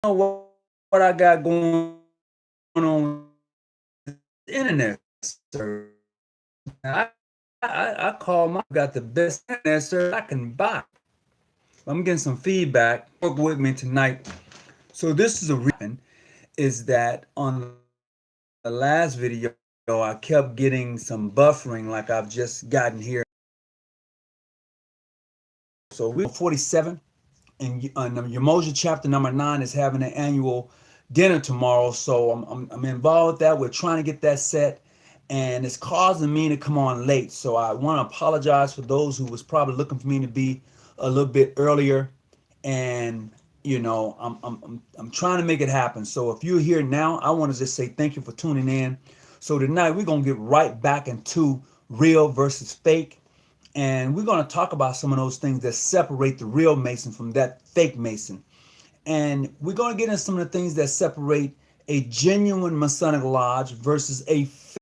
know what I got going on with the internet service. I call my got the best internet service I can buy. I'm getting some feedback. Work with me tonight. So this is a reason is that on the last video I kept getting some buffering like I've just gotten here. So we 47 and Umoja chapter number 9 is having an annual dinner tomorrow. So I'm involved with that. We're trying to get that set, and it's causing me to come on late. So I want to apologize for those who was probably looking for me to be a little bit earlier. And I'm trying to make it happen. So if you're here now, I want to just say thank you for tuning in. So tonight we're gonna get right back into real versus fake, and we're going to talk about some of those things that separate the real Mason from that fake Mason. And we're going to get into some of the things that separate a genuine Masonic Lodge versus a fake.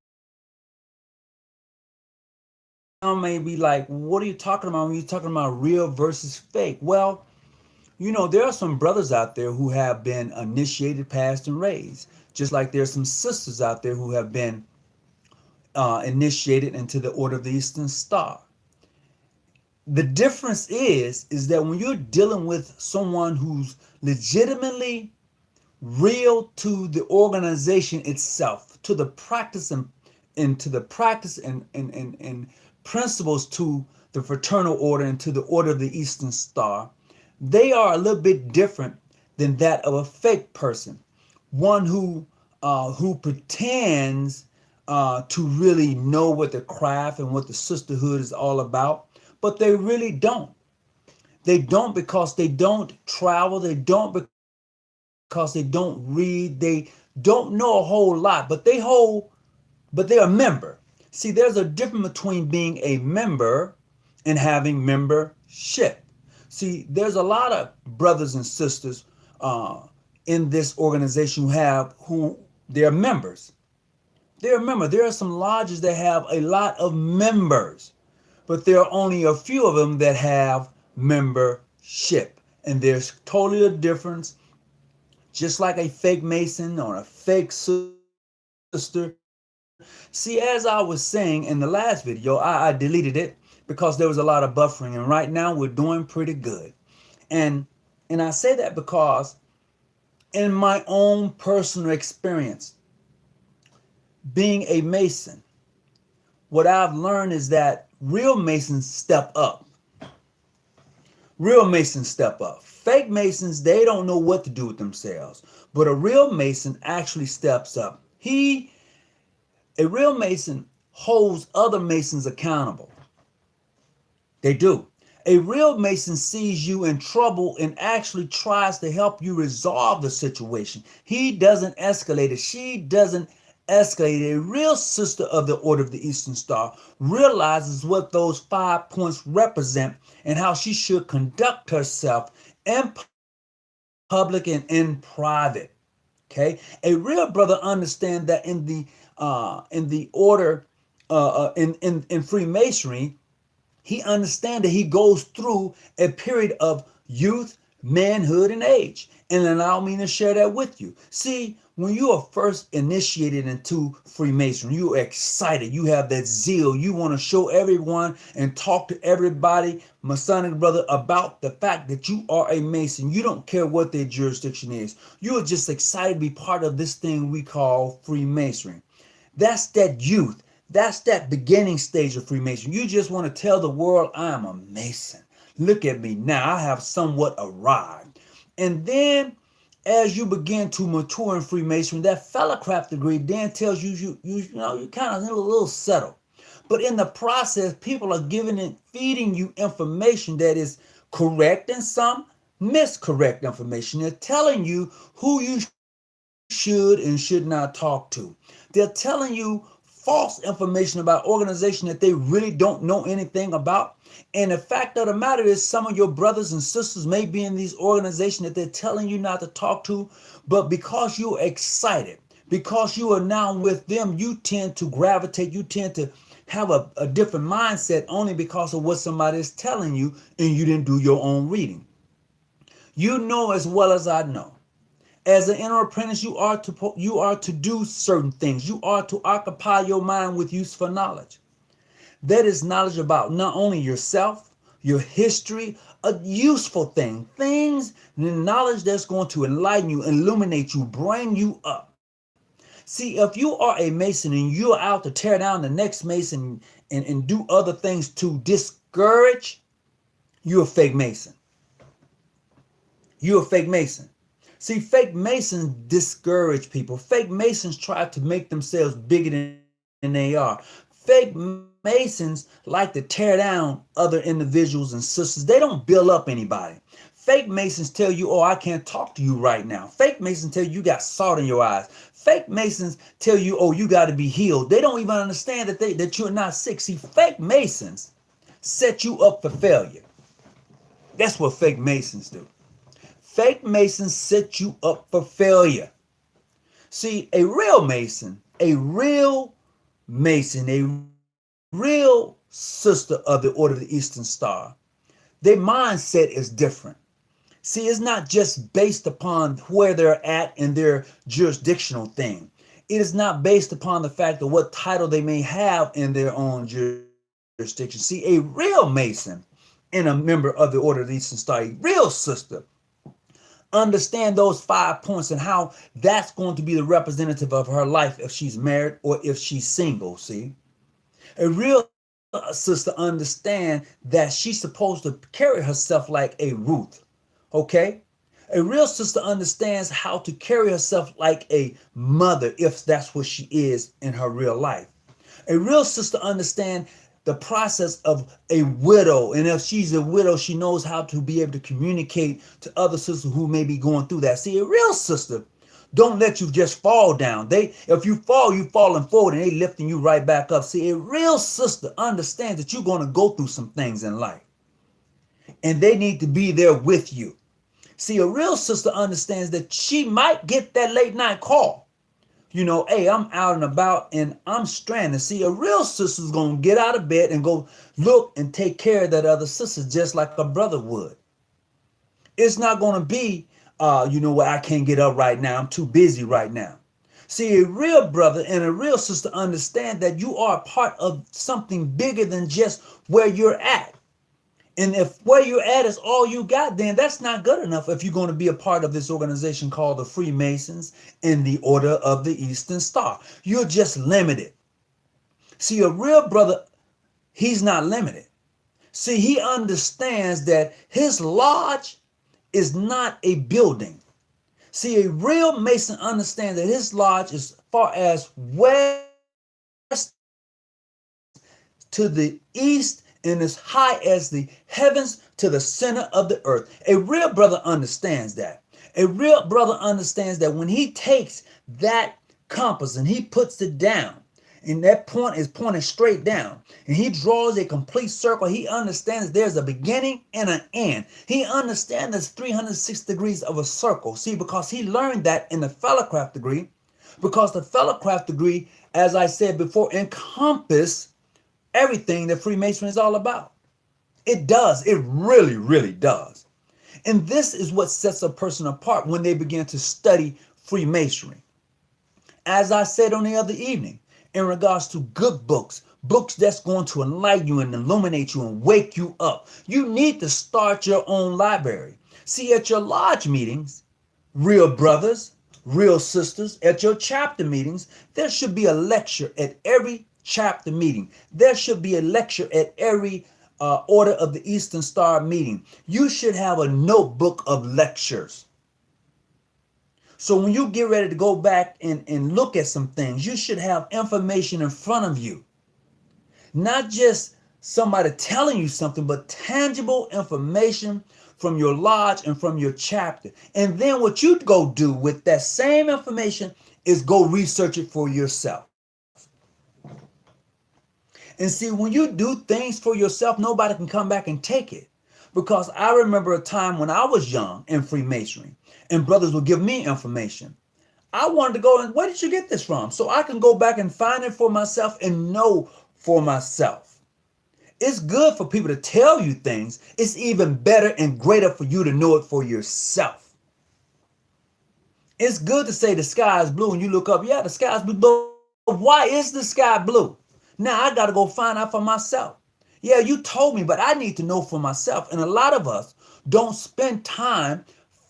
Some may be like, what are you talking about when you're talking about real versus fake? Well, there are some brothers out there who have been initiated, passed, and raised. Just like there's some sisters out there who have been initiated into the Order of the Eastern Star. The difference is that when you're dealing with someone who's legitimately real to the organization itself, to the practice and to the practice and principles to the fraternal order and to the Order of the Eastern Star, they are a little bit different than that of a fake person, one who pretends to really know what the craft and what the sisterhood is all about, but they really don't. They don't because they don't travel. They don't because they don't read. They don't know a whole lot, but they're a member. See, there's a difference between being a member and having membership. See, there's a lot of brothers and sisters in this organization who they're members. There are some lodges that have a lot of members, but there are only a few of them that have membership. And there's totally a difference, just like a fake Mason or a fake sister. See, as I was saying in the last video, I deleted it because there was a lot of buffering, and right now we're doing pretty good. And and I say that because in my own personal experience, being a Mason, what I've learned is that real Masons step up. Real Masons step up. Fake Masons, they don't know what to do with themselves. But a real Mason actually steps up. A real Mason holds other Masons accountable. They do. A real Mason sees you in trouble and actually tries to help you resolve the situation. He doesn't escalate it. She doesn't escalate it. A real sister of the Order of the Eastern Star realizes what those 5 points represent and how she should conduct herself in public and in private. Okay, a real brother understands that in the order in Freemasonry, he understands that he goes through a period of youth, manhood, and age. And allow me to share that with you. See, when you are first initiated into Freemasonry, you're excited. You have that zeal. You want to show everyone and talk to everybody, Masonic brother, about the fact that you are a Mason. You don't care what their jurisdiction is. You are just excited to be part of this thing we call Freemasonry. That's that youth. That's that beginning stage of Freemason. You just want to tell the world, I am a Mason. Look at me now. I have somewhat arrived. And then as you begin to mature in Freemasonry, that fellowcraft degree then tells you you kind of a little settled. But in the process, people are feeding you information that is correct and some miscorrect information. They're telling you who you should and should not talk to. They're telling you false information about organization that they really don't know anything about. And the fact of the matter is, some of your brothers and sisters may be in these organizations that they're telling you not to talk to, but because you're excited, because you are now with them, you tend to gravitate, you tend to have a different mindset only because of what somebody is telling you and you didn't do your own reading. You know as well as I know, As an inner apprentice, you are to do certain things. You are to occupy your mind with useful knowledge. That is knowledge about not only yourself, your history, a useful thing, things, knowledge that's going to enlighten you, illuminate you, bring you up. See, if you are a Mason and you're out to tear down the next Mason and do other things to discourage, you're a fake Mason. You're a fake Mason. See, fake Masons discourage people. Fake Masons try to make themselves bigger than they are. Fake Masons like to tear down other individuals and sisters. They don't build up anybody. Fake Masons tell you, oh, I can't talk to you right now. Fake Masons tell you got salt in your eyes. Fake Masons tell you, oh, you got to be healed. They don't even understand that you're not sick. See, fake Masons set you up for failure. That's what fake Masons do. Fake Masons set you up for failure. See, a real Mason, a real sister of the Order of the Eastern Star, their mindset is different. See, it's not just based upon where they're at in their jurisdictional thing. It is not based upon the fact of what title they may have in their own jurisdiction. See, a real Mason and a member of the Order of the Eastern Star, a real sister, understand those 5 points and how that's going to be the representative of her life if she's married or if she's single. See, a real sister understand that she's supposed to carry herself like a Ruth. Okay, a real sister understands how to carry herself like a mother if that's what she is in her real life. A real sister understands the process of a widow, and if she's a widow, she knows how to be able to communicate to other sisters who may be going through that. See, a real sister don't let you just fall down. If you fall, you falling forward and they lifting you right back up. See, a real sister understands that you're going to go through some things in life and they need to be there with you. See, a real sister understands that she might get that late night call. You know, hey, I'm out and about and I'm stranded. See, a real sister's going to get out of bed and go look and take care of that other sister just like a brother would. It's not going to be, you know what, I can't get up right now. I'm too busy right now. See, a real brother and a real sister understand that you are a part of something bigger than just where you're at. And if where you're at is all you got, then that's not good enough if you're going to be a part of this organization called the Freemasons in the Order of the Eastern Star. You're just limited. See, a real brother, he's not limited. See, he understands that his lodge is not a building. See, a real Mason understands that his lodge is as far as west to the east and as high as the heavens to the center of the earth. A real brother understands that. A real brother understands that when he takes that compass and he puts it down, and that point is pointing straight down, and he draws a complete circle, he understands there's a beginning and an end. He understands there's 306 degrees of a circle. See, because he learned that in the fellowcraft degree, because the fellowcraft degree, as I said before, encompass everything that Freemasonry is all about. It does. It really, really does. And this is what sets a person apart when they begin to study Freemasonry. As I said on the other evening, in regards to good books, books that's going to enlighten you and illuminate you and wake you up, you need to start your own library. See, at your lodge meetings, real brothers, real sisters, at your chapter meetings, there should be a lecture at every chapter meeting. There should be a lecture at every Order of the Eastern Star meeting. You should have a notebook of lectures. So when you get ready to go back and look at some things, you should have information in front of you. Not just somebody telling you something, but tangible information from your lodge and from your chapter. And then what you'd go do with that same information is go research it for yourself. And see, when you do things for yourself, nobody can come back and take it. Because I remember a time when I was young in Freemasonry and brothers would give me information. I wanted to go and where did you get this from? So I can go back and find it for myself and know for myself. It's good for people to tell you things. It's even better and greater for you to know it for yourself. It's good to say the sky is blue and you look up, yeah, the sky is blue, but why is the sky blue? Now I got to go find out for myself. Yeah, you told me, but I need to know for myself. And a lot of us don't spend time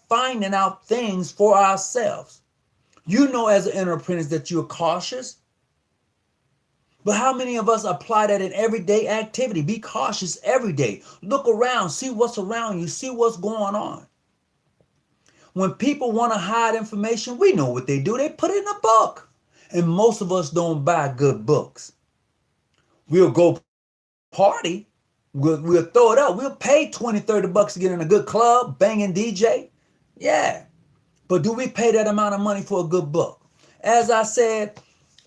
finding out things for ourselves. You know, as an entrepreneur, that you're cautious, but how many of us apply that in everyday activity? Be cautious every day. Look around, see what's around you, see what's going on. When people want to hide information, we know what they do. They put it in a book. And most of us don't buy good books. We'll go party. We'll throw it up. We'll pay 20, $30 to get in a good club, banging DJ. Yeah. But do we pay that amount of money for a good book? As I said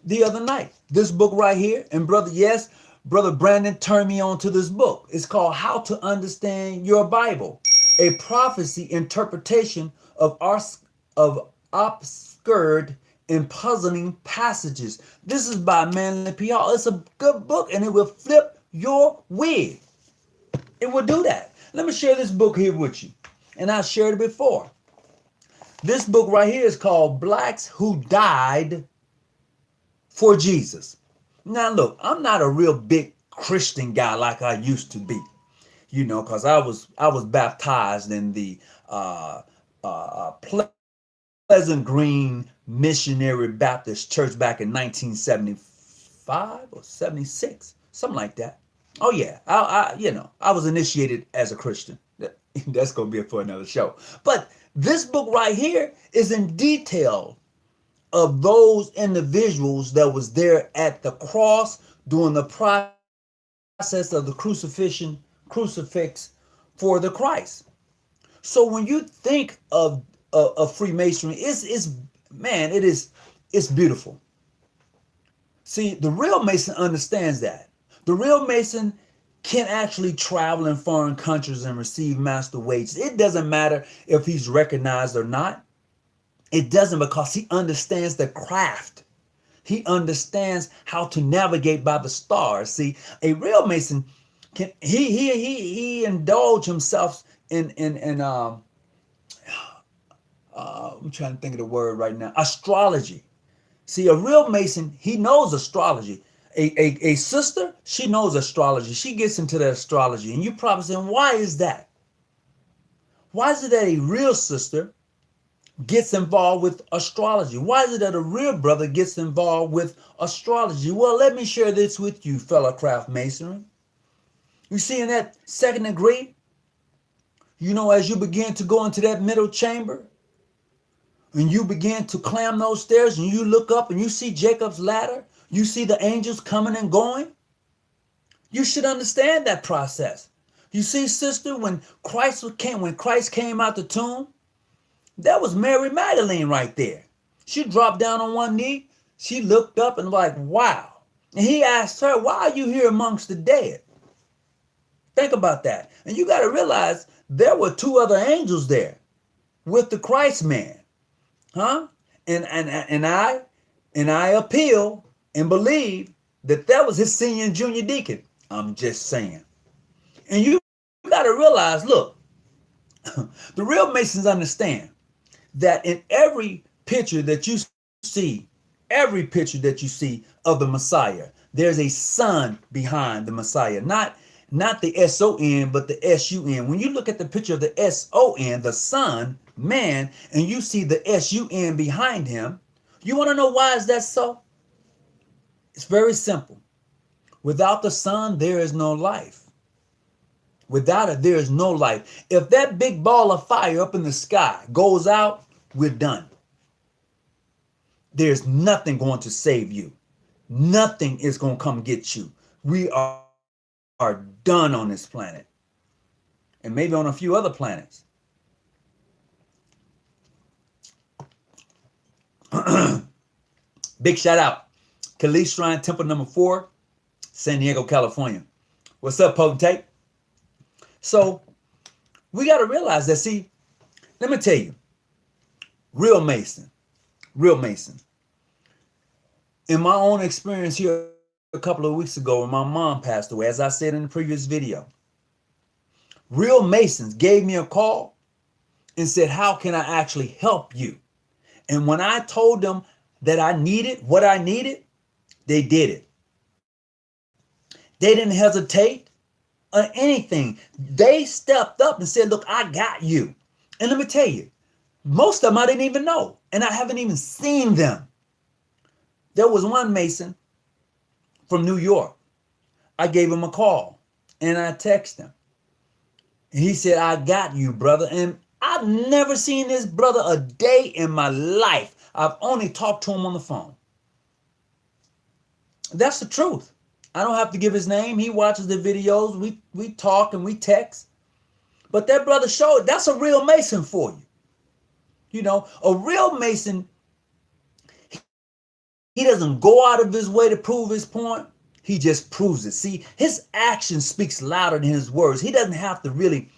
the other night, this book right here, and Brother Brandon turned me on to this book. It's called How to Understand Your Bible, a prophecy interpretation of obscured and puzzling passages. This is by Manly P. Hall. It's a good book, and it will flip your wig. It will do that. Let me share this book here with you, and I shared it before. This book right here is called Blacks Who Died for Jesus. Now look, I'm not a real big Christian guy like I used to be, you know, because I was baptized in the Pleasant Green Missionary Baptist Church back in 1975 or 76, something like that. Oh yeah, I was initiated as a Christian. That's gonna be for another show. But this book right here is in detail of those individuals that was there at the cross during the process of the crucifix for the Christ. So when you think of Freemasonry, it's beautiful. See, the real Mason understands that. The real Mason can actually travel in foreign countries and receive master wages. It doesn't matter if he's recognized or not. It doesn't, because he understands the craft. He understands how to navigate by the stars. See, a real Mason can he indulge himself in I'm trying to think of the word right now. Astrology. See, a real Mason, he knows astrology. A sister, she knows astrology. She gets into the astrology. And you probably saying, why is that? Why is it that a real sister gets involved with astrology? Why is it that a real brother gets involved with astrology? Well, let me share this with you, fellow craft masonry. You see, in that second degree, you know, as you begin to go into that middle chamber, and you begin to climb those stairs, and you look up and you see Jacob's ladder, you see the angels coming and going, you should understand that process. You see, sister, when Christ came out the tomb, that was Mary Magdalene right there. She dropped down on one knee. She looked up and like, wow. And he asked her, why are you here amongst the dead? Think about that. And you got to realize there were two other angels there with the Christ man. Huh? And I appeal and believe that was his senior and junior deacon. I'm just saying. And you got to realize, look, the real Masons understand that in every picture that you see of the Messiah, there's a son behind the Messiah. Not the S-O-N, but the S-U-N. When you look at the picture of the S-O-N, the son, man, and you see the S-U-N behind him, you want to know why is that so? It's very simple. Without the sun, there is no life. Without it, there is no life. If that big ball of fire up in the sky goes out, we're done. There's nothing going to save you. Nothing is going to come get you. We are done on this planet. And maybe on a few other planets. Big shout out. Kali Shrine Temple number 4, San Diego, California. What's up, Potentate? So we got to realize that, see, let me tell you, real Mason. In my own experience here a couple of weeks ago when my mom passed away, as I said in the previous video, real Masons gave me a call and said, how can I actually help you? And when I told them that I needed what I needed, they did it. They didn't hesitate or anything. They stepped up and said, look, I got you. And let me tell you, most of them I didn't even know, and I haven't even seen them. There was one Mason from New York. I gave him a call and I texted him. And he said, I got you, brother. And I've never seen this brother a day in my life. I've only talked to him on the phone. That's the truth. I don't have to give his name. He watches the videos. We talk and we text. But that brother showed, that's a real Mason for you. You know, a real Mason, he doesn't go out of his way to prove his point. He just proves it. See, his action speaks louder than his words. He doesn't have to really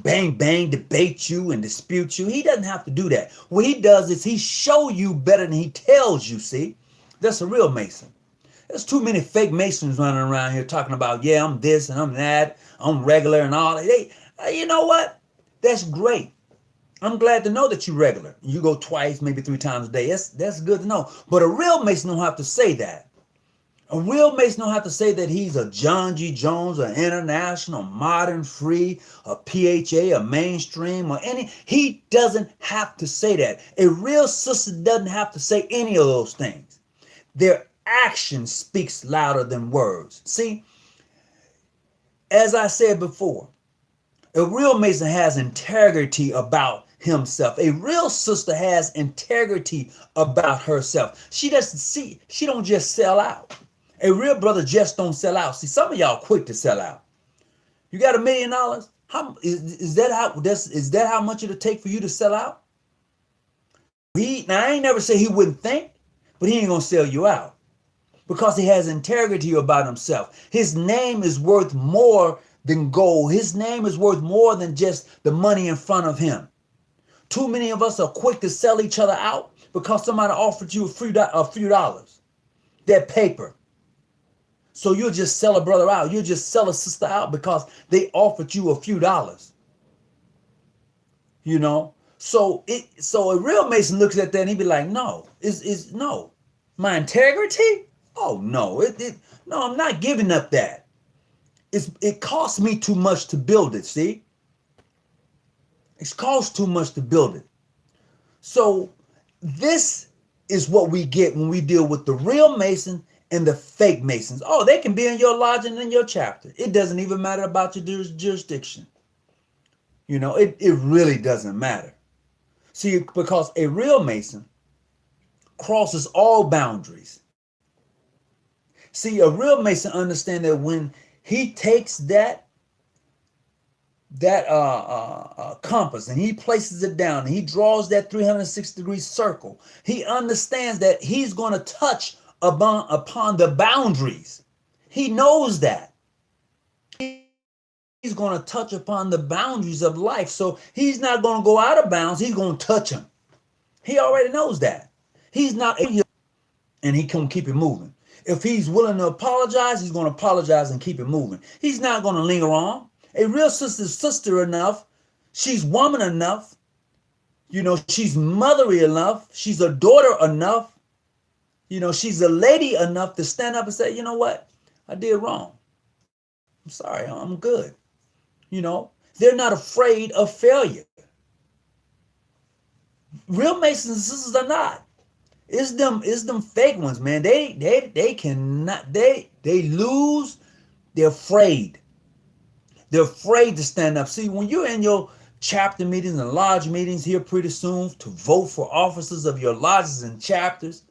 bang, debate you and dispute you. He doesn't have to do that. What he does is he show you better than he tells you, see? That's a real Mason. There's too many fake Masons running around here talking about, yeah, I'm this and I'm that. I'm regular and all that. You know what? That's great. I'm glad to know that you're regular. You go twice, maybe 3 times a day. That's good to know. But a real Mason don't have to say that. A real Mason don't have to say that he's a John G. Jones, an international, modern, free, a PHA, a mainstream, or any. He doesn't have to say that. A real sister doesn't have to say any of those things. Their action speaks louder than words. See, as I said before, a real Mason has integrity about himself. A real sister has integrity about herself. She don't just sell out. A real brother just don't sell out. See, some of y'all quick to sell out. You got $1 million? How is that how much it'll take for you to sell out? Now I ain't never say he wouldn't think, but he ain't gonna sell you out because he has integrity about himself. His name is worth more than gold. His name is worth more than just the money in front of him. Too many of us are quick to sell each other out because somebody offered you a few dollars. That paper. So you'll just sell a brother out. You'll just sell a sister out because they offered you a few dollars. You know? So a real Mason looks at that and he be like, no, no. My integrity? Oh no. No, I'm not giving up that. It costs me too much to build it, see? It costs too much to build it. So this is what we get when we deal with the real Mason and the fake Masons. Oh, they can be in your lodge and in your chapter. It doesn't even matter about your jurisdiction. You know, it really doesn't matter. See, because a real Mason crosses all boundaries. See, a real Mason understands that when he takes that compass and he places it down and he draws that 360-degree circle, he understands that he's going to touch upon the boundaries. He knows that. He's going to touch upon the boundaries of life. So he's not going to go out of bounds. He's going to touch them. He already knows that. He's not, and he can keep it moving. If he's willing to apologize, he's going to apologize and keep it moving. He's not going to linger on. A real sister's sister enough. She's woman enough. You know, she's motherly enough. She's a daughter enough. You know, she's a lady enough to stand up and say, you know what? I did wrong. I'm sorry. I'm good. You know, they're not afraid of failure. Real Masons and sisters are not. It's them fake ones, man. They cannot, they lose. They're afraid. They're afraid to stand up. See, when you're in your chapter meetings and lodge meetings here pretty soon to vote for officers of your lodges and chapters,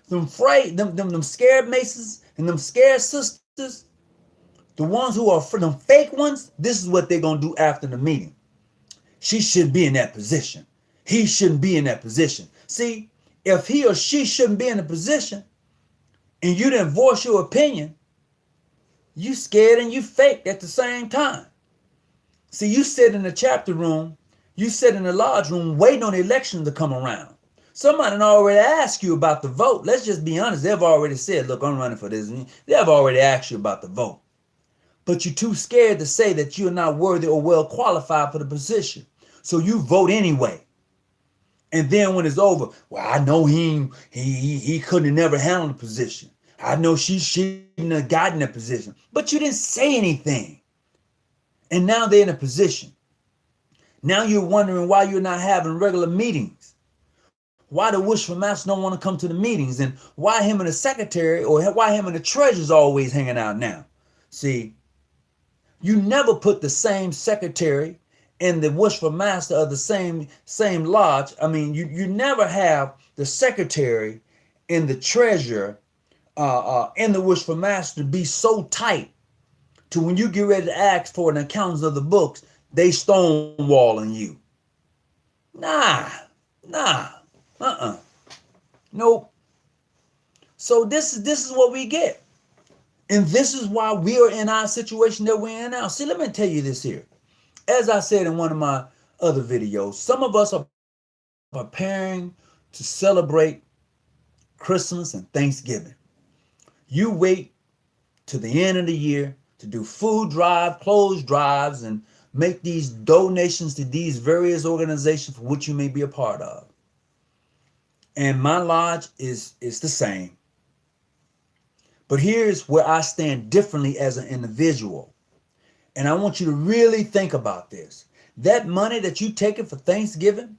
them scared Masons and them scared sisters, the ones who are for them fake ones, this is what they're going to do after the meeting. She shouldn't be in that position. He shouldn't be in that position. See, if he or she shouldn't be in a position and you didn't voice your opinion, you scared and you faked at the same time. See, you sit in the chapter room, you sit in the lodge room waiting on the election to come around. Somebody already asked you about the vote. Let's just be honest. They've already said, look, I'm running for this. They've already asked you about the vote. But you're too scared to say that you're not worthy or well qualified for the position. So you vote anyway. And then when it's over, well, I know he couldn't have never handled the position. I know she shouldn't have gotten that position. But you didn't say anything. And now they're in a position. Now you're wondering why you're not having regular meetings. Why the wish for master don't want to come to the meetings, and why him and the secretary or why him and the treasurer's always hanging out now. See, you never put the same secretary and the wish for master of the same lodge. I mean, you never have the secretary and the treasurer and the wish for master be so tight to when you get ready to ask for an accountant of the books, they stonewalling you. Nah, nope. So this is what we get. And this is why we are in our situation that we're in now. See, let me tell you this here. As I said in one of my other videos, some of us are preparing to celebrate Christmas and Thanksgiving. You wait to the end of the year to do food drive, clothes drives, and make these donations to these various organizations for which you may be a part of. And my lodge is the same. But here's where I stand differently as an individual. And I want you to really think about this. That money that you're taking for Thanksgiving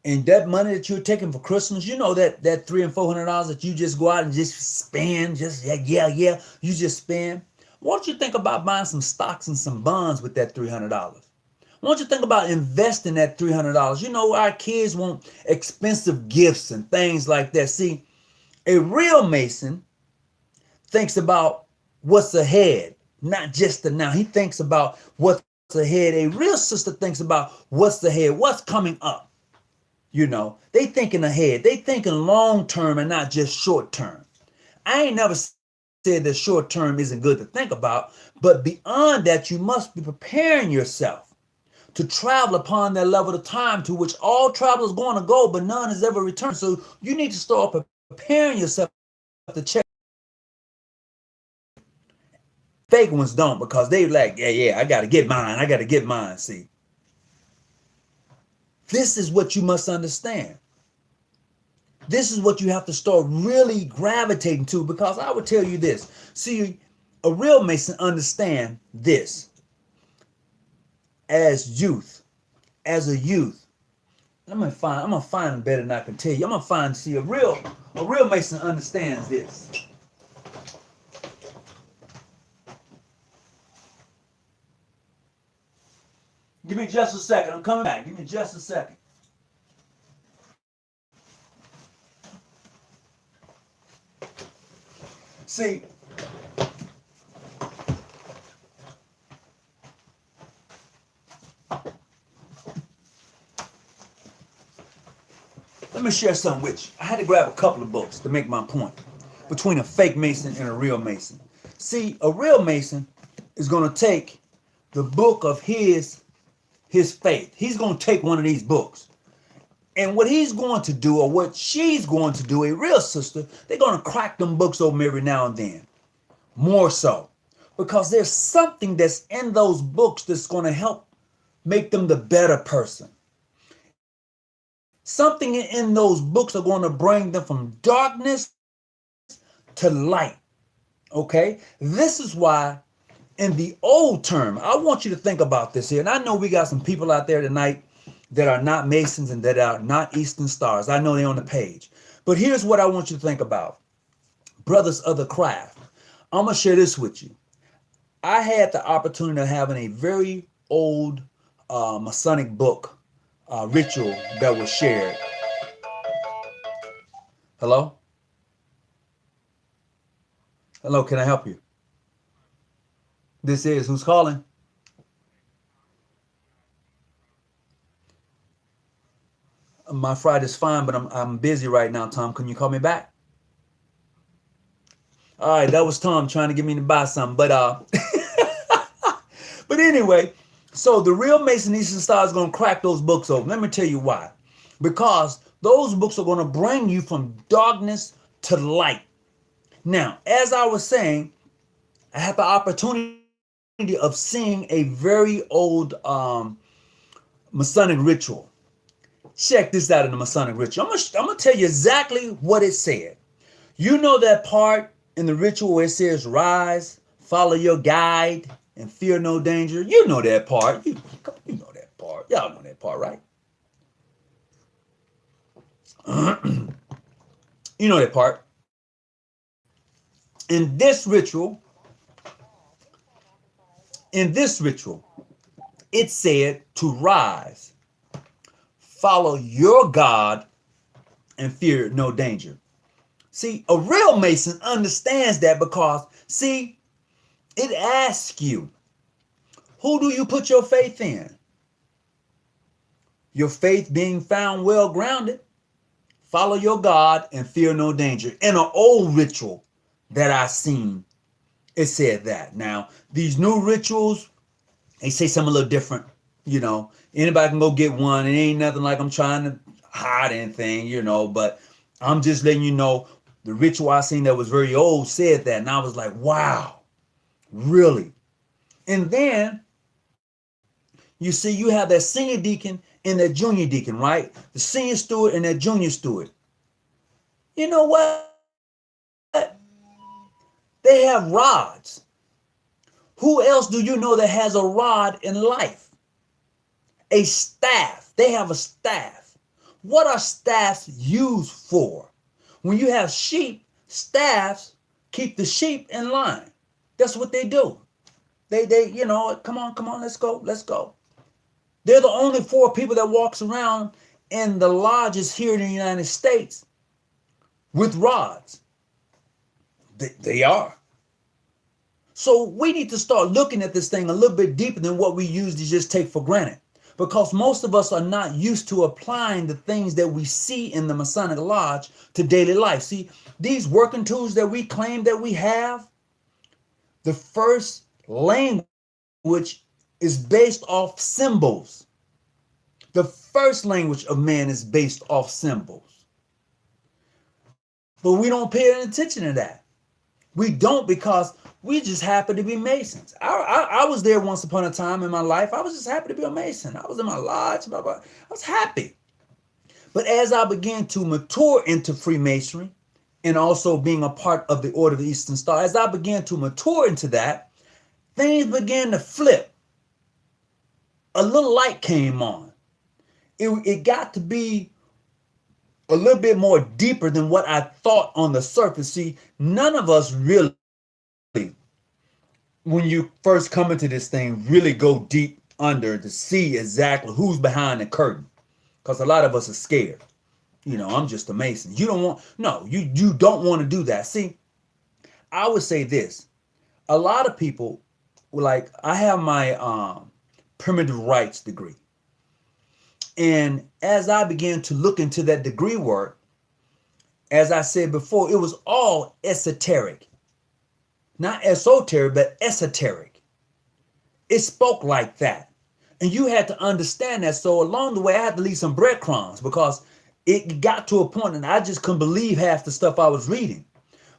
and that money that you're taking for Christmas, you know that $300 and $400 that you just go out and just spend, you just spend. Why don't you think about buying some stocks and some bonds with that $300? Why don't you think about investing that $300? You know, our kids want expensive gifts and things like that. See, a real Mason thinks about what's ahead, not just the now. He thinks about what's ahead. A real sister thinks about what's ahead, what's coming up. You know, they thinking ahead. They thinking long term and not just short term. I ain't never said that short term isn't good to think about, but beyond that, you must be preparing yourself to travel upon that level of time to which all travel is going to go, but none has ever returned. So you need to start preparing yourself to check. Fake ones don't, because they like, yeah, I got to get mine. See, this is what you must understand. This is what you have to start really gravitating to, because I would tell you this. See, a real Mason understand this. As a youth, I'm gonna find better than I can tell you. I'm gonna find, see, a real Mason understands this. Give me just a second. I'm coming back. Give me just a second. See, let me share something with you. I had to grab a couple of books to make my point between a fake Mason and a real Mason. See, a real Mason is going to take the book of his faith. He's going to take one of these books. And what he's going to do, or what she's going to do, a real sister, they're going to crack them books open every now and then. More so. Because there's something that's in those books that's going to help make them the better person. Something in those books are going to bring them from darkness to light. Okay? This is why in the old term, I want you to think about this here. And I know we got some people out there tonight that are not Masons and that are not Eastern Stars. I know they're on the page. But here's what I want you to think about. Brothers of the craft. I'm going to share this with you. I had the opportunity of having a very old Masonic book ritual that was shared. Hello? Hello, can I help you? This is, who's calling? My Friday's fine, but I'm busy right now, Tom. Can you call me back? All right, that was Tom trying to get me to buy something. But but anyway, so the real Mason Eastern Star is going to crack those books open. Let me tell you why. Because those books are going to bring you from darkness to light. Now, as I was saying, I had the opportunity of seeing a very old Masonic ritual Check this out in the Masonic ritual. I'm gonna tell you exactly what it said. You know that part in the ritual where it says, rise, follow your guide, and fear no danger? You know that part. You know that part. Y'all know that part, right? You know that part. In this ritual, it said to rise, follow your God, and fear no danger. See, a real Mason understands that because, see, it asks you, who do you put your faith in? Your faith being found well grounded. Follow your God and fear no danger. In an old ritual that I seen, it said that. Now, these new rituals, they say something a little different. You know, anybody can go get one. It ain't nothing like I'm trying to hide anything, you know, but I'm just letting you know the ritual I seen that was very old said that. And I was like, wow, really? And then you see, you have that senior deacon and that junior deacon, right? The senior steward and that junior steward. You know what? They have rods. Who else do you know that has a rod in life? A staff. They have a staff. What are staffs used for? When you have sheep, staffs keep the sheep in line. That's what they do. They, you know, come on, let's go. They're the only 4 people that walks around in the lodges here in the United States with rods. They are. So we need to start looking at this thing a little bit deeper than what we usually just take for granted. Because most of us are not used to applying the things that we see in the Masonic Lodge to daily life. See, these working tools that we claim that we have, the first language is based off symbols. The first language of man is based off symbols. But we don't pay any attention to that. We don't, because we just happen to be Masons. I was there once upon a time in my life. I was just happy to be a Mason. I was in my lodge. Blah, blah. I was happy. But as I began to mature into Freemasonry and also being a part of the Order of the Eastern Star, as I began to mature into that, things began to flip. A little light came on. It got to be a little bit more deeper than what I thought on the surface. See, none of us really, when you first come into this thing, really go deep under to see exactly who's behind the curtain. Because a lot of us are scared. You know, I'm just a Mason. You don't want to do that. See, I would say this. A lot of people, like, I have my primitive rights degree. And as I began to look into that degree work, as I said before, it was all esoteric. Not esoteric, but esoteric. It spoke like that. And you had to understand that. So along the way, I had to leave some breadcrumbs, because it got to a point and I just couldn't believe half the stuff I was reading.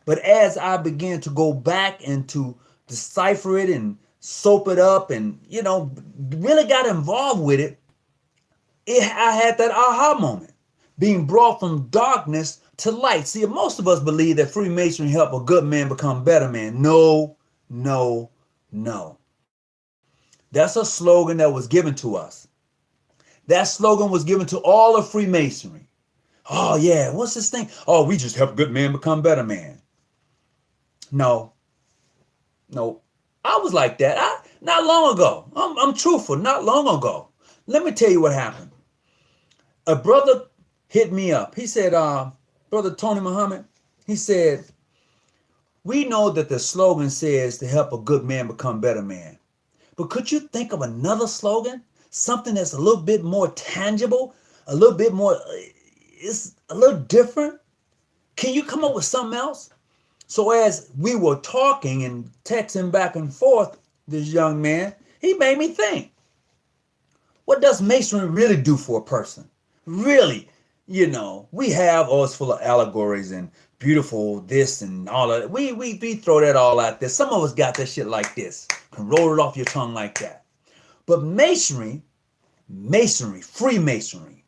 But as I began to go back and to decipher it and soap it up and, you know, really got involved with it, I had that aha moment, being brought from darkness to light. See, most of us believe that Freemasonry help a good man become a better man. No. That's a slogan that was given to us. That slogan was given to all of Freemasonry. Oh yeah, what's this thing? Oh, we just help a good man become a better man. No. I was like that. Not long ago. I'm truthful. Not long ago. Let me tell you what happened. A brother hit me up. He said, Brother Tony Muhammad, he said, we know that the slogan says to help a good man become a better man. But could you think of another slogan? Something that's a little bit more tangible, a little bit more, it's a little different. Can you come up with something else? So as we were talking and texting back and forth, this young man, he made me think. What does Masonry really do for a person? Really, you know, we have, it's full of allegories and beautiful this and all of that. We throw that all out there. Some of us got that shit like this. Can roll it off your tongue like that. But Masonry, Freemasonry,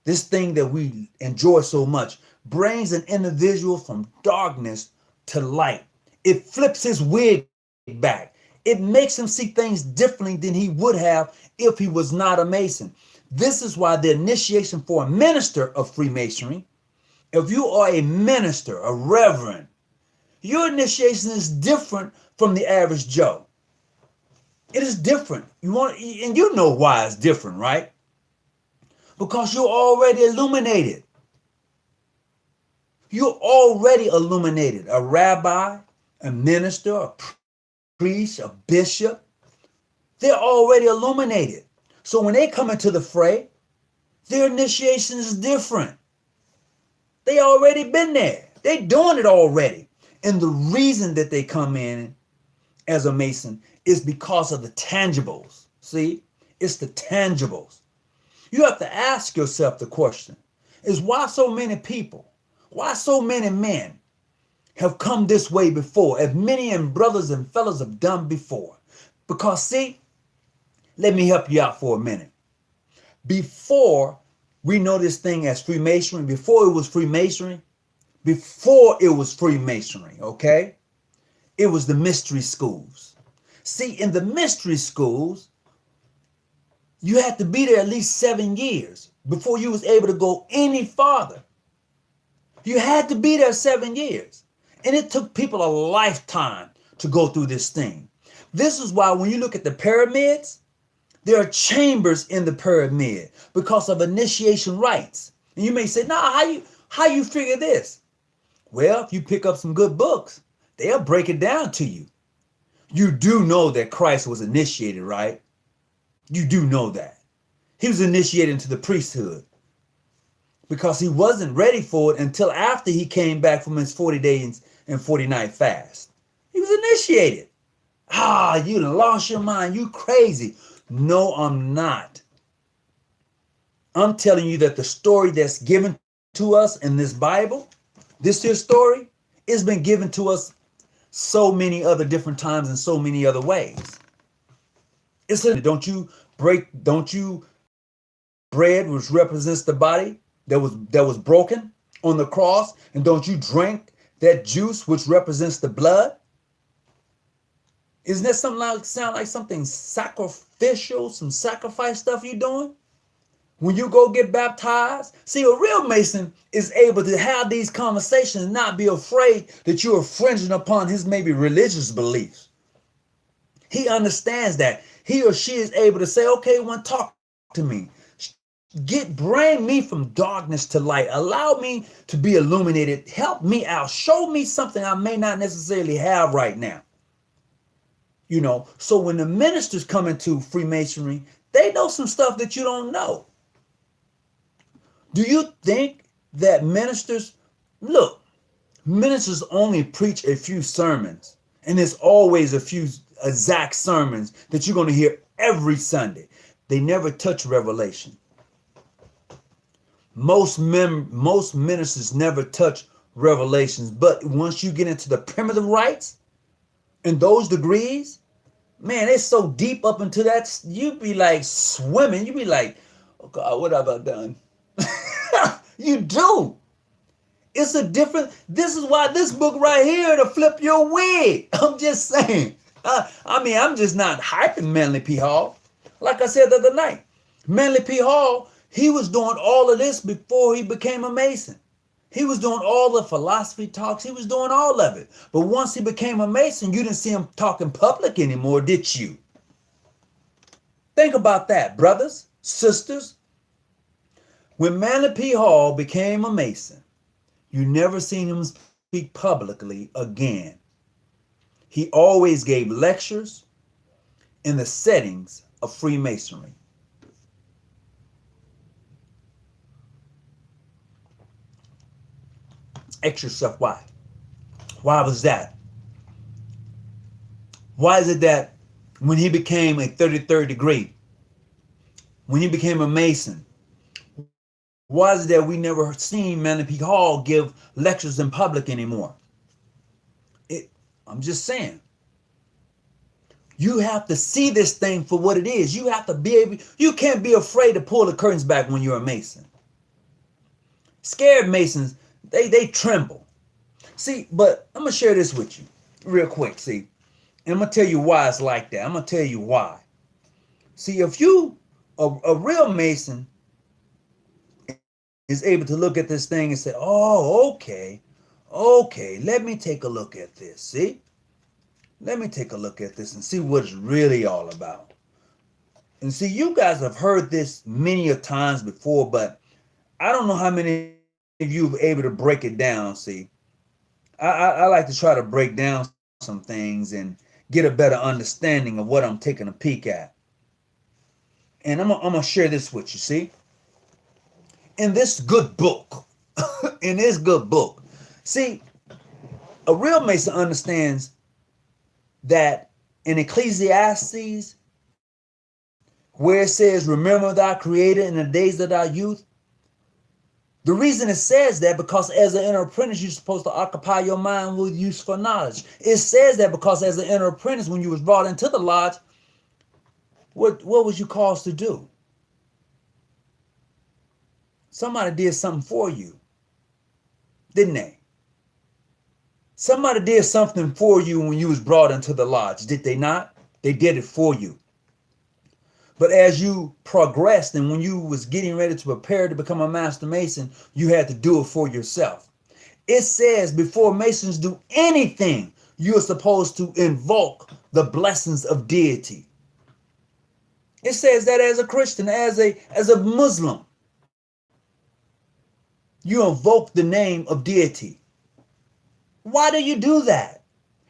this thing that we enjoy so much, brings an individual from darkness to light. It flips his wig back. It makes him see things differently than he would have if he was not a Mason. This is why the initiation for a minister of Freemasonry, if you are a minister, a reverend, your initiation is different from the average Joe. It is different. And you know why it's different, right? Because you're already illuminated. You're already illuminated. A rabbi, a minister, a priest, a bishop, they're already illuminated. So when they come into the fray, their initiation is different. They already been there. They doing it already. And the reason that they come in as a Mason is because of the tangibles. See, it's the tangibles. You have to ask yourself the question, is why so many people, why so many men have come this way before, as many brothers and fellows have done before? Because see, let me help you out for a minute. Before we know this thing as Freemasonry, before it was Freemasonry, okay? It was the mystery schools. See, in the mystery schools, you had to be there at least 7 years before you was able to go any farther. You had to be there 7 years. And it took people a lifetime to go through this thing. This is why when you look at the pyramids, there are chambers in the pyramid because of initiation rites. And you may say, nah, how you figure this? Well, if you pick up some good books, they'll break it down to you. You do know that Christ was initiated, right? You do know that. He was initiated into the priesthood because he wasn't ready for it until after he came back from his 40 days and 40 night fast. He was initiated. You done lost your mind. You crazy. No, I'm not. I'm telling you that the story that's given to us in this Bible, this here story, has been given to us so many other different times in so many other ways. Don't you break bread which represents the body that was broken on the cross, and don't you drink that juice which represents the blood? Isn't that sound like something sacrificial, some sacrifice stuff you doing? When you go get baptized? See, a real Mason is able to have these conversations and not be afraid that you're infringing upon his maybe religious beliefs. He understands that. He or she is able to say, okay, talk to me. Bring me from darkness to light. Allow me to be illuminated. Help me out. Show me something I may not necessarily have right now. You know, so when the ministers come into Freemasonry, they know some stuff that you don't know. Do you think that ministers only preach a few sermons, and there's always a few exact sermons that you're going to hear every Sunday? They never touch revelation. Most ministers never touch revelations, but once you get into the primitive rites and those degrees, man, it's so deep up into that, you be like swimming. You be like, oh God, what have I done? You do. This is why this book right here to flip your wig. I'm just saying. I'm just not hyping Manly P. Hall. Like I said the other night, Manly P. Hall, he was doing all of this before he became a Mason. He was doing all the philosophy talks. He was doing all of it. But once he became a Mason, you didn't see him talk in public anymore, did you? Think about that, brothers, sisters. When Manly P. Hall became a Mason, you never seen him speak publicly again. He always gave lectures in the settings of Freemasonry. Ask yourself why. Why was that? Why is it that when he became a 33rd degree, when he became a Mason, why is it that we never seen Manly P. Hall give lectures in public anymore? I'm just saying. You have to see this thing for what it is. You have to be able, you can't be afraid to pull the curtains back when you're a Mason. Scared Masons, they tremble. See, but I'm gonna share this with you real quick. See, and I'm gonna tell you why it's like that. I'm gonna tell you why. See, if you a real Mason is able to look at this thing and say, "Oh, okay, let me take a look at this." See, let me take a look at this and see what it's really all about. And see, you guys have heard this many a times before, but I don't know how many of you are able to break it down. See, I like to try to break down some things and get a better understanding of what I'm taking a peek at. And I'm gonna share this with you. See, in this good book, in this good book, see, a real Mason understands that in Ecclesiastes, where it says, "Remember thy Creator in the days of thy youth," the reason it says that because as an inner apprentice, you're supposed to occupy your mind with useful knowledge. It says that because as an inner apprentice, when you was brought into the lodge, what was you caused to do? Somebody did something for you, didn't they? Somebody did something for you when you was brought into the lodge, did they not? They did it for you. But as you progressed and when you was getting ready to prepare to become a master mason, you had to do it for yourself. It says before Masons do anything, you're supposed to invoke the blessings of deity. It says that as a Christian, as a Muslim, you invoke the name of deity. Why do you do that?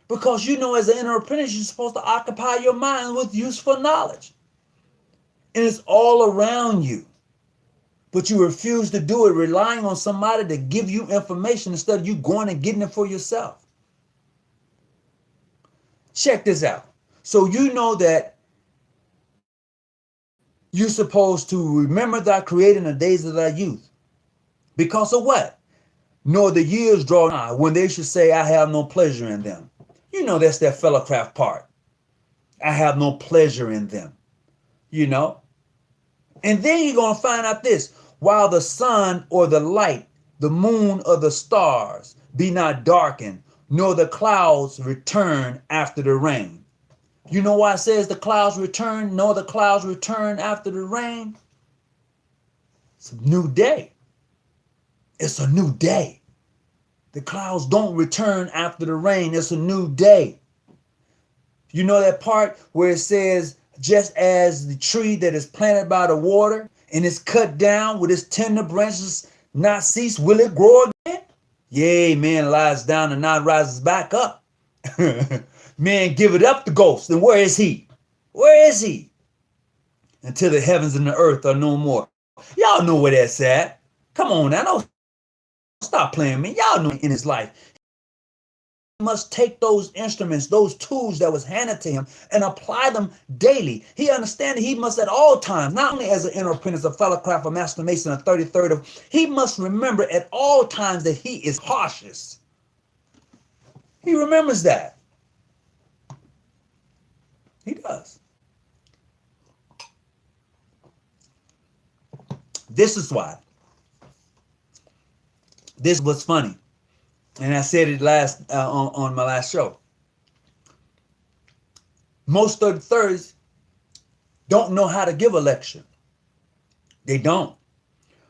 Because you know as an inner apprentice, you're supposed to occupy your mind with useful knowledge. And it's all around you. But you refuse to do it, relying on somebody to give you information instead of you going and getting it for yourself. Check this out. So you know that you're supposed to remember thy Creator in the days of thy youth. Because of what? Nor the years draw nigh when they should say, "I have no pleasure in them." You know that's that fellowcraft part. I have no pleasure in them. You know? And then you're going to find out this. While the sun or the light, the moon or the stars be not darkened, nor the clouds return after the rain. You know why it says the clouds return, nor the clouds return after the rain? It's a new day. It's a new day. The clouds don't return after the rain. It's a new day. You know that part where it says, just as the tree that is planted by the water and is cut down with its tender branches not cease, will it grow again? Yea, man lies down and not rises back up. Man, give it up to ghost. And where is he? Where is he? Until the heavens and the earth are no more. Y'all know where that's at. Come on now, don't stop playing me. Y'all know in his life. Must take those instruments, those tools that was handed to him and apply them daily. He understands he must at all times, not only as an inner apprentice, a fellow craft, a master mason, a 33rd of, he must remember at all times that he is cautious. He remembers that. He does. This is why. This was funny. And I said it last on my last show. Most 33rds don't know how to give a lecture. They don't.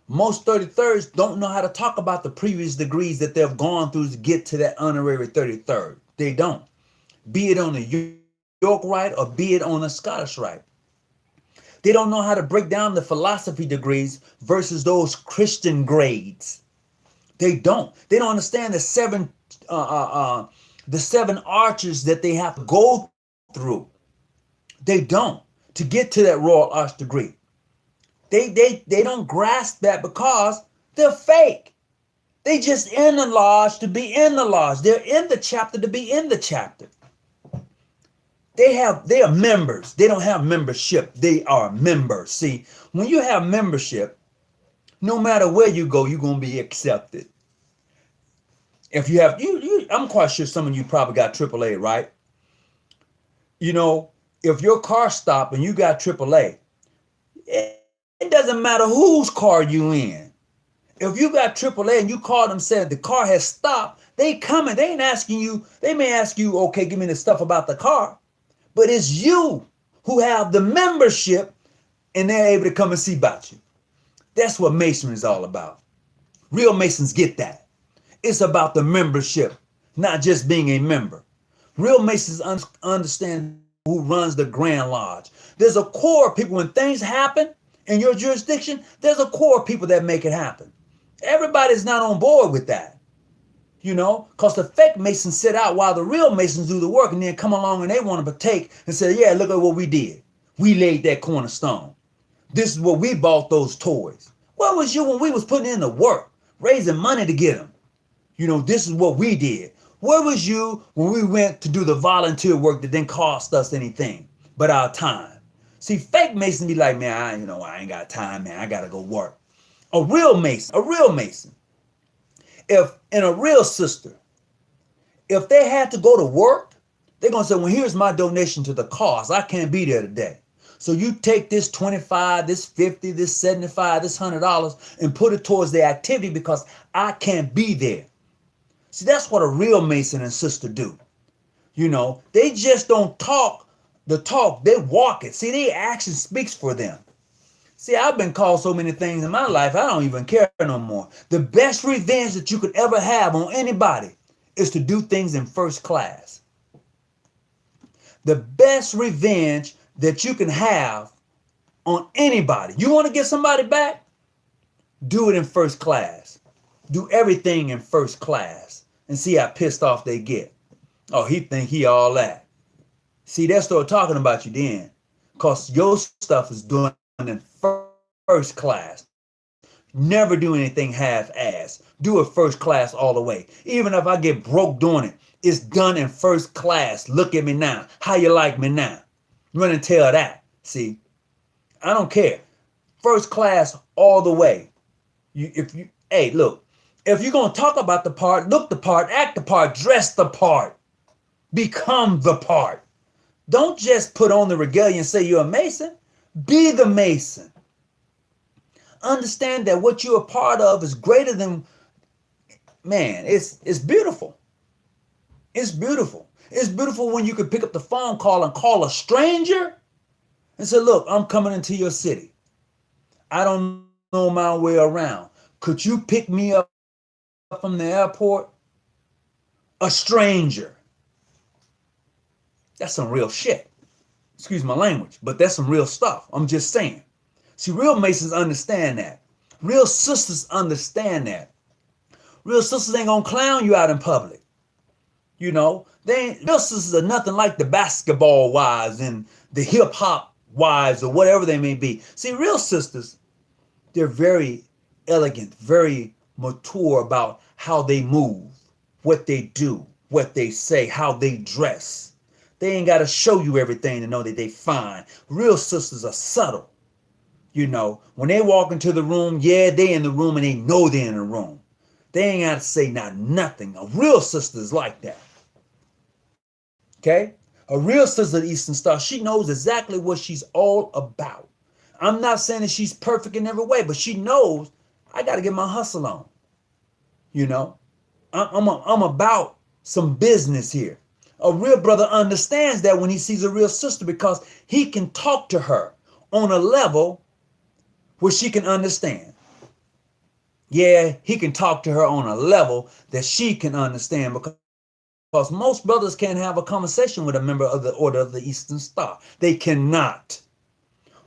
Most 33rds don't know how to talk about the previous degrees that they've gone through to get to that honorary 33rd. They don't. Be it on the York Rite or be it on the Scottish Rite. They don't know how to break down the philosophy degrees versus those Christian grades. They don't. They don't understand the seven arches that they have to go through. They don't. To get to that Royal Arch degree. They don't grasp that because they're fake. They just in the lodge to be in the lodge. They're in the chapter to be in the chapter. They are members. They don't have membership. They are members. See, when you have membership, no matter where you go, you're going to be accepted. If you have, I'm quite sure some of you probably got AAA, right? You know, if your car stopped and you got AAA, it doesn't matter whose car you in. If you got AAA and you call them saying the car has stopped, they coming. They ain't asking you. They may ask you, okay, give me the stuff about the car. But it's you who have the membership and they're able to come and see about you. That's what Masonry is all about. Real Masons get that. It's about the membership, not just being a member. Real Masons understand who runs the Grand Lodge. There's a core of people. When things happen in your jurisdiction, there's a core of people that make it happen. Everybody's not on board with that, because the fake Masons sit out while the real Masons do the work and then come along and they want to partake and say, yeah, look at what we did. We laid that cornerstone. This is what we bought those toys. Where was you when we was putting in the work, raising money to get them? This is what we did. Where was you when we went to do the volunteer work that didn't cost us anything but our time? See, fake Masons be like, man, I ain't got time, man. I got to go work. A real Mason, and a real sister, if they had to go to work, they're going to say, well, here's my donation to the cause. I can't be there today. So you take this 25, this 50, this 75, this $100 and put it towards the activity because I can't be there. See, that's what a real Mason and sister do. They just don't talk the talk, they walk it. See, their action speaks for them. See, I've been called so many things in my life, I don't even care no more. The best revenge that you could ever have on anybody is to do things in first class. The best revenge that you can have on anybody. You want to get somebody back? Do it in first class. Do everything in first class and see how pissed off they get. Oh, he think he all that. See, they start talking about you then because your stuff is done in first class. Never do anything half-ass. Do it first class all the way. Even if I get broke doing it, it's done in first class. Look at me now. How you like me now? Run and tell that. See, I don't care. First class all the way. Hey, look, if you're going to talk about the part, look the part, act the part, dress the part, become the part. Don't just put on the regalia and say you're a Mason. Be the Mason. Understand that what you're a part of is greater than, man, it's beautiful. It's beautiful. It's beautiful when you can pick up the phone call and call a stranger and say, look, I'm coming into your city. I don't know my way around. Could you pick me up from the airport? A stranger. That's some real shit. Excuse my language, but that's some real stuff. I'm just saying. See, real Masons understand that. Real sisters understand that. Real sisters ain't gonna clown you out in public. Real sisters are nothing like the basketball wives and the hip hop wives or whatever they may be. See, real sisters, they're very elegant, very mature about how they move, what they do, what they say, how they dress. They ain't got to show you everything to know that they fine. Real sisters are subtle. When they walk into the room, yeah, they in the room and they know they're in the room. They ain't got to say nothing. A real sister is like that. Okay? A real sister of the Eastern Star, she knows exactly what she's all about. I'm not saying that she's perfect in every way, but she knows I got to get my hustle on. I'm about some business here. A real brother understands that when he sees a real sister because he can talk to her on a level where she can understand. Yeah, he can talk to her on a level that she can understand because most brothers can't have a conversation with a member of the Order of the Eastern Star. They cannot.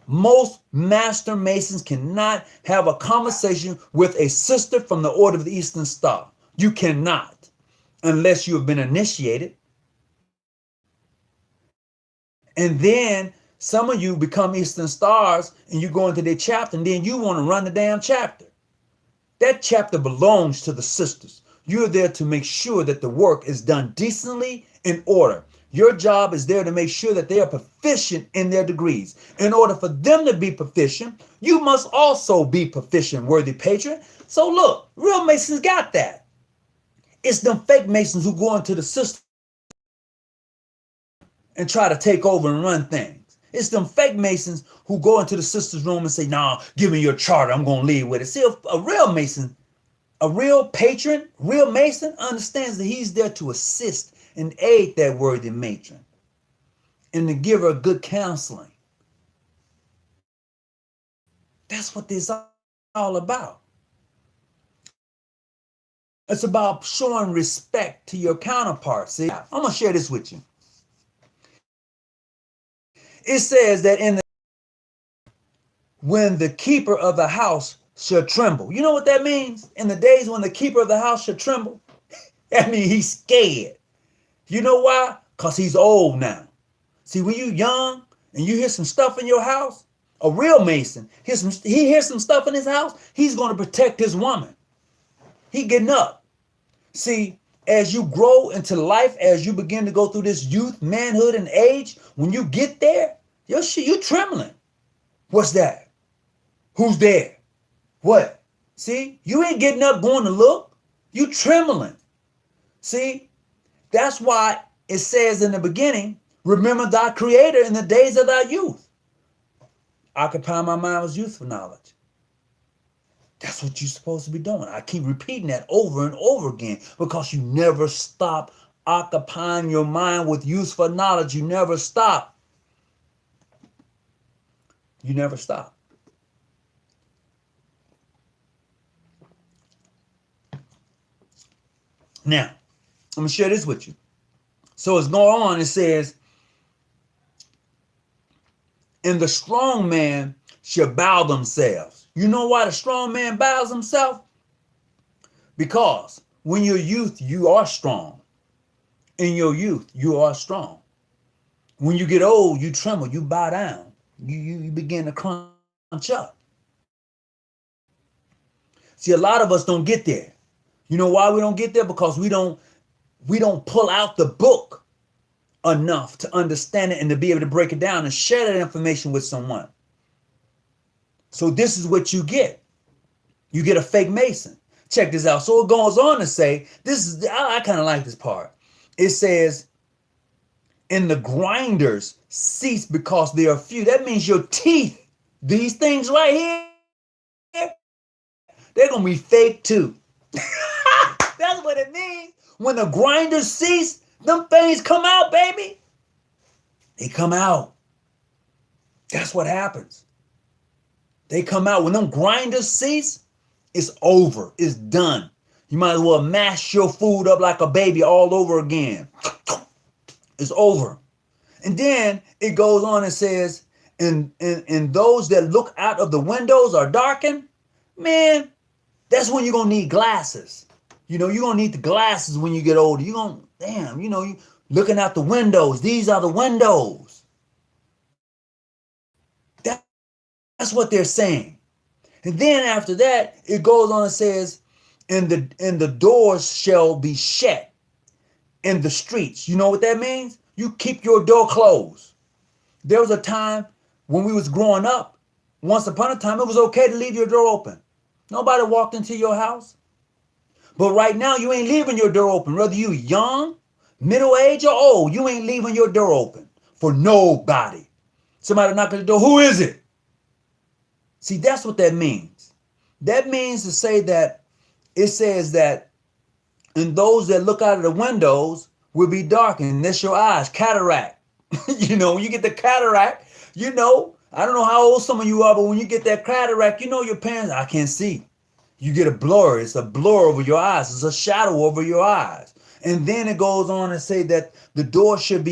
Most Master Masons cannot have a conversation with a sister from the Order of the Eastern Star. You cannot, unless you have been initiated. And then some of you become Eastern Stars and you go into their chapter and then you want to run the damn chapter. That chapter belongs to the sisters. You're there to make sure that the work is done decently in order. Your job is there to make sure that they are proficient in their degrees. In order for them to be proficient, you must also be proficient, worthy patron. So look, real Masons got that. It's them fake Masons who go into the system and try to take over and run things. It's them fake Masons who go into the sister's room and say, nah, give me your charter. I'm going to leave with it. See, a real Mason, a real patron, real Mason understands that he's there to assist and aid that worthy matron and to give her good counseling. That's what this is all about. It's about showing respect to your counterpart. See, I'm going to share this with you. It says that when the keeper of the house shall tremble. You know what that means? In the days when the keeper of the house shall tremble, that means he's scared. You know why? Because he's old now. See, when you're young and you hear some stuff in your house, a real Mason, he hears some stuff in his house, he's going to protect his woman. He getting up. See, as you grow into life, as you begin to go through this youth, manhood, and age, when you get there, you're trembling. What's that? Who's there? What? See, you ain't getting up going to look. You trembling. See, that's why it says in the beginning, remember thy creator in the days of thy youth. Occupy my mind with youthful knowledge. That's what you're supposed to be doing. I keep repeating that over and over again because you never stop occupying your mind with useful knowledge. You never stop. You never stop. Now, I'm going to share this with you. So it's going on. It says, and the strong man shall bow themselves. You know why the strong man bows himself? Because when you're youth, you are strong. In your youth, you are strong. When you get old, you tremble, you bow down. You begin to crunch up. See, a lot of us don't get there. You know why we don't get there? Because we don't pull out the book enough to understand it and to be able to break it down and share that information with someone. So this is what you get. You get a fake Mason. Check this out. So it goes on to say, I kind of like this part. It says, and the grinders cease because they are few. That means your teeth, these things right here, they're going to be fake too. That's what it means. When the grinders cease, them things come out, baby. They come out. That's what happens. They come out. When them grinders cease, it's over. It's done. You might as well mash your food up like a baby all over again. It's over. And then it goes on and says, and those that look out of the windows are darkened. Man, that's when you're going to need glasses. You know, you're going to need the glasses when you get older. You're going to, damn, you know, you looking out the windows. These are the windows. That's what they're saying. And then after that, it goes on and says, and the doors shall be shut in the streets. You know what that means? You keep your door closed. There was a time when we was growing up, once upon a time, it was okay to leave your door open. Nobody walked into your house. But right now, you ain't leaving your door open. Whether you young, middle age, or old, you ain't leaving your door open for nobody. Somebody knock on the door, who is it? See, that's what that means. That means to say that it says that, and those that look out of the windows will be darkened. That's your eyes, cataract. You know, when you get the cataract, you know, I don't know how old some of you are, but when you get that cataract, you know your parents, I can't see. You get a blur. It's a blur over your eyes. It's a shadow over your eyes. And then it goes on to say that the doors shall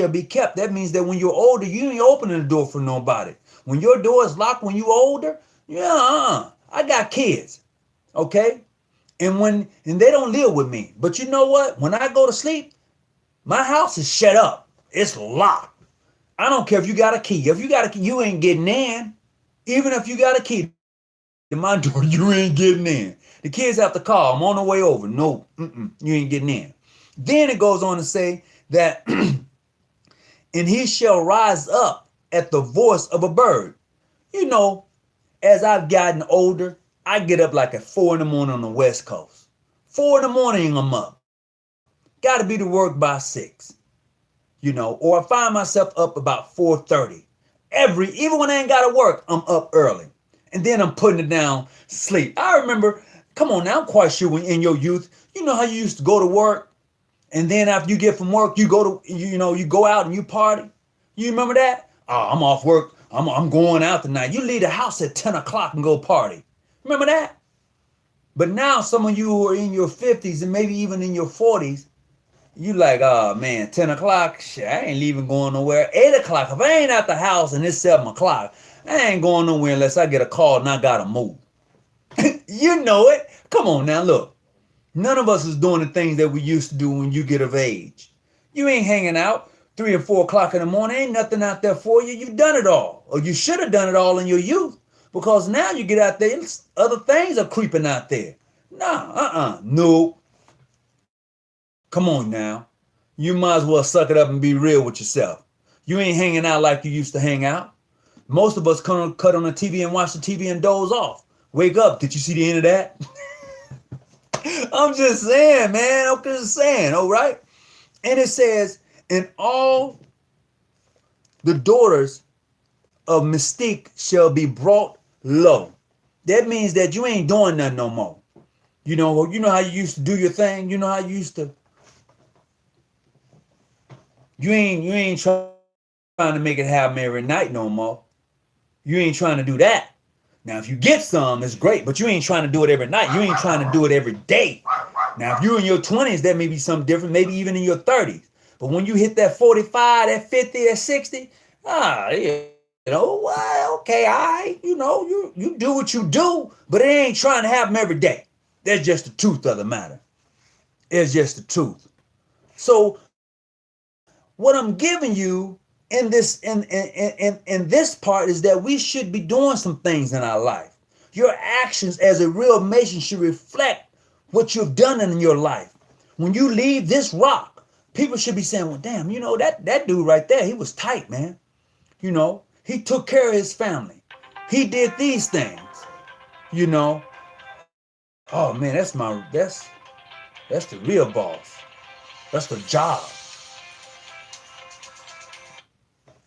be kept. That means that when you're older, you ain't opening the door for nobody. When your door is locked when you're older, I got kids, okay? And they don't live with me. But you know what? When I go to sleep, my house is shut up. It's locked. I don't care if you got a key. If you got a key, you ain't getting in. Even if you got a key to my door, you ain't getting in. The kids have to call. I'm on the way over. No, you ain't getting in. Then it goes on to say that, and he shall rise up at the voice of a bird. You know, as I've gotten older, I get up like at 4 in the morning on the West Coast. 4 in the morning, I'm up. Got to be to work by 6. or I find myself up about 4:30. Even when I ain't gotta work, I'm up early. And then I'm putting it down sleep. I remember, come on now, I'm quite sure when in your youth, you know how you used to go to work and then after you get from work, you go out and you party. You remember that? Oh, I'm off work. I'm going out tonight. You leave the house at 10 o'clock and go party. Remember that? But now some of you who are in your 50s and maybe even in your 40s, you like, oh man, 10 o'clock, shit, I ain't even going nowhere. 8 o'clock, if I ain't at the house and it's 7 o'clock, I ain't going nowhere unless I get a call and I gotta move. You know it. Come on now, look. None of us is doing the things that we used to do when you get of age. You ain't hanging out 3 or 4 o'clock in the morning. Ain't nothing out there for you. You done it all. Or you should have done it all in your youth. Because now you get out there, other things are creeping out there. Nah, no. Come on now. You might as well suck it up and be real with yourself. You ain't hanging out like you used to hang out. Most of us cut on the TV and watch the TV and doze off. Wake up. Did you see the end of that? I'm just saying, man. I'm just saying, all right? And it says, and all the daughters of Mystique shall be brought low. That means that you ain't doing nothing no more. You know how you used to do your thing? You know how you used to? You ain't trying to make it happen every night no more. You ain't trying to do that. Now, if you get some, it's great, but you ain't trying to do it every night. You ain't trying to do it every day. Now, if you're in your 20s, that may be something different, maybe even in your 30s. But when you hit that 45, that 50, that 60, okay, all right, you do what you do, but it ain't trying to happen every day. That's just the truth of the matter. It's just the truth. So what I'm giving you in this part is that we should be doing some things in our life. Your actions as a real Mason should reflect what you've done in your life. When you leave this rock, people should be saying, well, damn, that dude right there, he was tight, man. He took care of his family. He did these things. Oh man, that's the real boss. That's the job.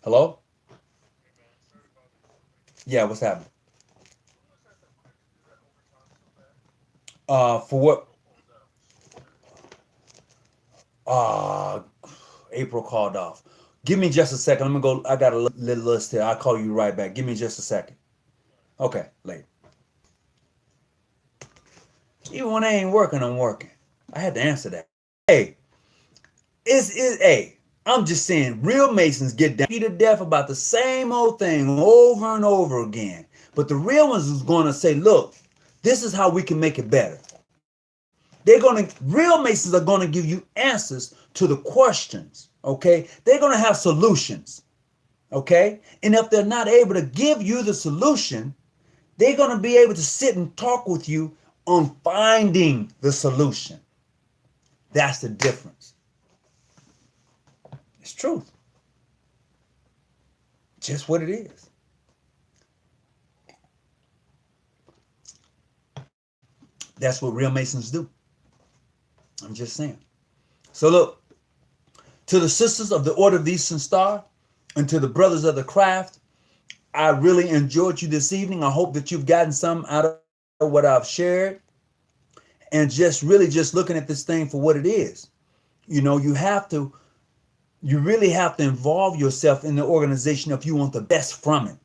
Hello? Yeah, what's happening? For what? Uh, April called off. Give me just a second. Let me go. I got a little list here. I'll call you right back. Give me just a second. Okay, late. Even when I ain't working, I'm working. I had to answer that. Hey, hey, I'm just saying, real Masons get down to death about the same old thing over and over again. But the real ones is going to say, look, this is how we can make it better. Real Masons are going to give you answers to the questions, okay? They're going to have solutions, okay? And if they're not able to give you the solution, they're going to be able to sit and talk with you on finding the solution. That's the difference. It's truth. Just what it is. That's what real Masons do. I'm just saying. So look, to the sisters of the Order of the Eastern Star and to the brothers of the craft, I really enjoyed you this evening. I hope that you've gotten some out of what I've shared and just looking at this thing for what it is. You really have to involve yourself in the organization if you want the best from it.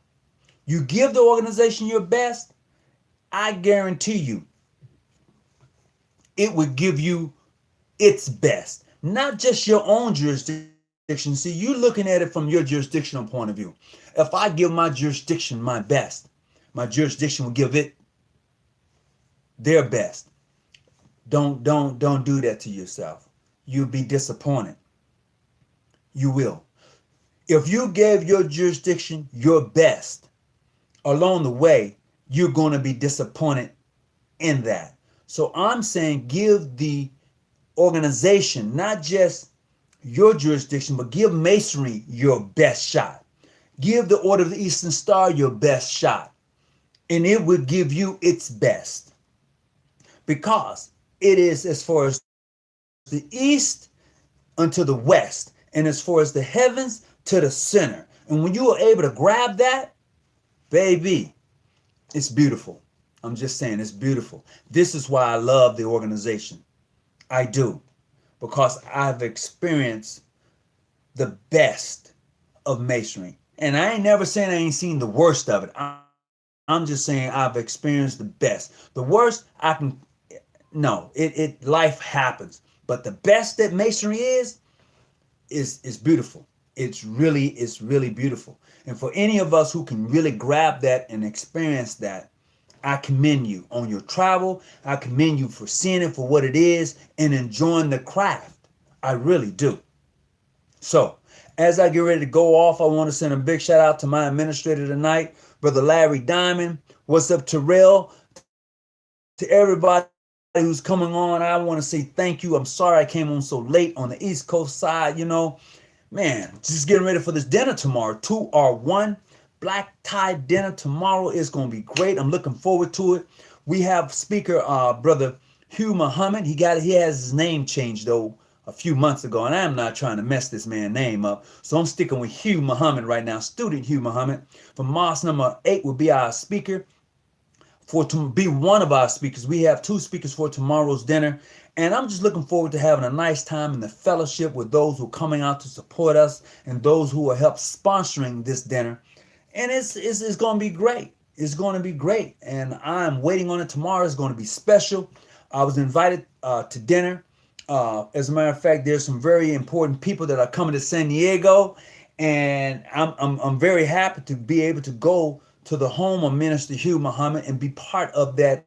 You give the organization your best, I guarantee you it would give you its best, not just your own jurisdiction. See, you're looking at it from your jurisdictional point of view. If I give my jurisdiction my best, my jurisdiction will give it their best. Don't do that to yourself. You'll be disappointed. You will. If you gave your jurisdiction your best, along the way, you're going to be disappointed in that. So I'm saying give the organization, not just your jurisdiction, but give Masonry your best shot. Give the Order of the Eastern Star your best shot. And it will give you its best. Because it is as far as the East unto the West. and as far as the heavens to the center. And when you are able to grab that, baby, it's beautiful. I'm just saying, it's beautiful. This is why I love the organization. I do. Because I've experienced the best of masonry. And I ain't never saying I ain't seen the worst of it. I'm just saying I've experienced the best. The worst, I can, no, life happens. But the best that masonry is beautiful. It's really beautiful. And for any of us who can really grab that and experience that, I commend you on your travel. I commend you for seeing it for what it is and enjoying the craft. I really do. So, as I get ready to go off, I want to send a big shout out to my administrator tonight, Brother Larry Diamond. What's up, Terrell? To everybody who's coming on, I want to say thank you. I'm sorry I came on so late on the East Coast side, Man, just getting ready for this dinner tomorrow. 2R1 Black Tie Dinner tomorrow is going to be great. I'm looking forward to it. We have speaker Brother Hugh Muhammad. He has his name changed though a few months ago, and I'm not trying to mess this man's name up. So I'm sticking with Hugh Muhammad right now. Student Hugh Muhammad from Mosque number 8 will be our speaker for to be one of our speakers. We have 2 speakers for tomorrow's dinner, and I'm just looking forward to having a nice time in the fellowship with those who are coming out to support us and those who will help sponsoring this dinner. And it's going to be great. It's going to be great, and I'm waiting on it tomorrow. It's going to be special. I was invited to dinner. As a matter of fact, there's some very important people that are coming to San Diego, and I'm very happy to be able to go to the home of Minister Hugh Muhammad and be part of that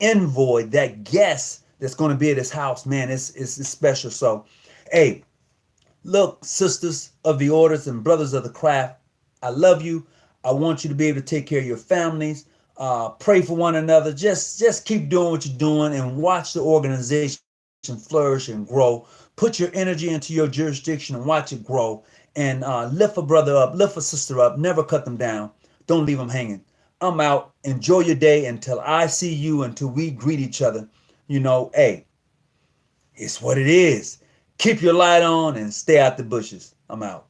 envoy, that guest that's going to be at his house. Man, it's special. So, hey, look, sisters of the orders and brothers of the craft, I love you. I want you to be able to take care of your families. Pray for one another. Just keep doing what you're doing and watch the organization flourish and grow. Put your energy into your jurisdiction and watch it grow. And lift a brother up, lift a sister up. Never cut them down. Don't leave them hanging. I'm out. Enjoy your day until I see you, until we greet each other. Hey, it's what it is. Keep your light on and stay out the bushes. I'm out.